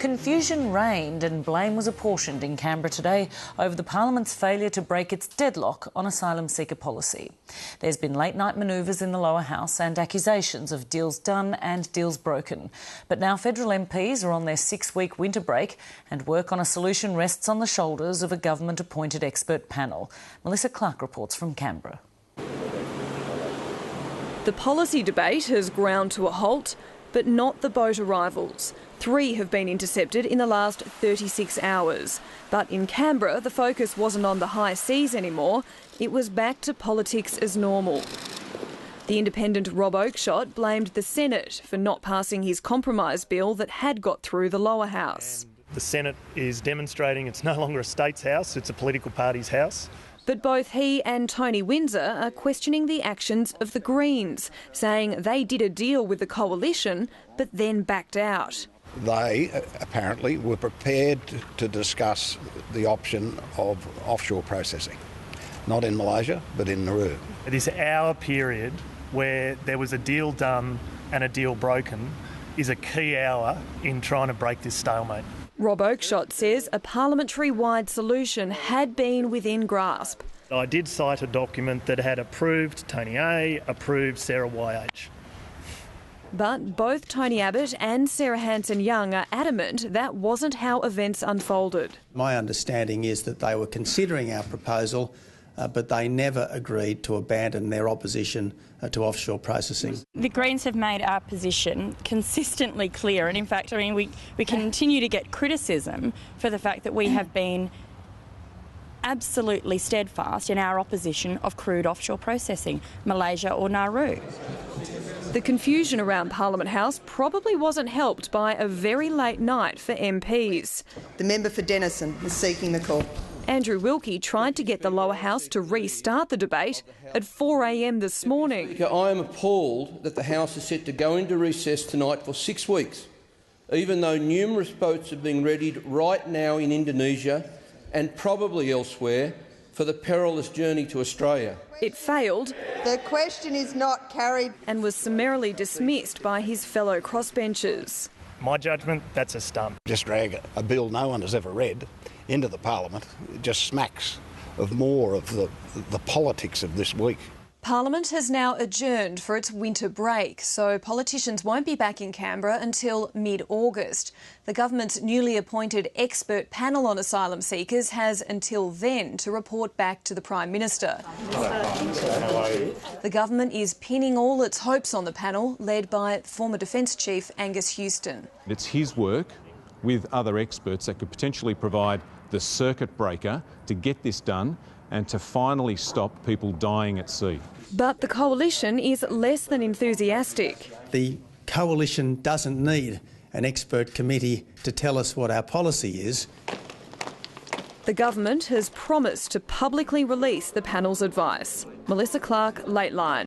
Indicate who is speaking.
Speaker 1: Confusion reigned and blame was apportioned in Canberra today over the Parliament's failure to break its deadlock on asylum seeker policy. There's been late-night manoeuvres in the lower house and accusations of deals done and deals broken. But now federal MPs are on their 6-week winter break and work on a solution rests on the shoulders of a government-appointed expert panel. Clarke reports from Canberra.
Speaker 2: The policy debate has ground to a halt, but not the boat arrivals. 3 have been intercepted in the last 36 hours. But in Canberra, the focus wasn't on the high seas anymore. It was back to politics as normal. The independent Rob Oakeshott blamed the Senate for not passing his compromise bill that had got through the lower house.
Speaker 3: The Senate is demonstrating it's no longer a state's house, it's a political party's house.
Speaker 2: But both he and Tony Windsor are questioning the actions of the Greens, saying they did a deal with the coalition but then backed out.
Speaker 4: They apparently were prepared to discuss the option of offshore processing, not in Malaysia but in Nauru.
Speaker 3: This hour period where there was a deal done and a deal broken is a key hour in trying to break this stalemate.
Speaker 2: Rob Oakeshott says a parliamentary-wide solution had been within grasp.
Speaker 3: I did cite a document that had approved Tony A, approved Sarah YH.
Speaker 2: But both Tony Abbott and Sarah Hanson Young are adamant that wasn't how events unfolded.
Speaker 5: My understanding is that they were considering our proposal, but they never agreed to abandon their opposition to offshore processing.
Speaker 6: The Greens have made our position consistently clear, and in fact, we continue to get criticism for the fact that we have been absolutely steadfast in our opposition of crude offshore processing, Malaysia or Nauru.
Speaker 2: The confusion around Parliament House probably wasn't helped by a very late night for MPs.
Speaker 7: The member for Denison is seeking the call.
Speaker 2: Andrew Wilkie tried to get the lower house to restart the debate at 4 a.m. this morning.
Speaker 8: I am appalled that the House is set to go into recess tonight for 6 weeks, even though numerous boats are being readied right now in Indonesia and probably elsewhere for the perilous journey to Australia.
Speaker 2: It failed.
Speaker 7: The question is not carried.
Speaker 2: And was summarily dismissed by his fellow crossbenchers.
Speaker 3: My judgment, that's a stunt.
Speaker 4: Just drag a bill no one has ever read into the Parliament. It just smacks of more of the politics of this week.
Speaker 2: Parliament has now adjourned for its winter break, so politicians won't be back in Canberra until mid-August. The government's newly appointed expert panel on asylum seekers has until then to report back to the Prime Minister. The government is pinning all its hopes on the panel, led by former Defence Chief Angus Houston.
Speaker 9: It's his work with other experts that could potentially provide the circuit breaker to get this done and to finally stop people dying at sea.
Speaker 2: But the coalition is less than enthusiastic.
Speaker 5: The coalition doesn't need an expert committee to tell us what our policy is.
Speaker 2: The government has promised to publicly release the panel's advice. Clarke, Lateline.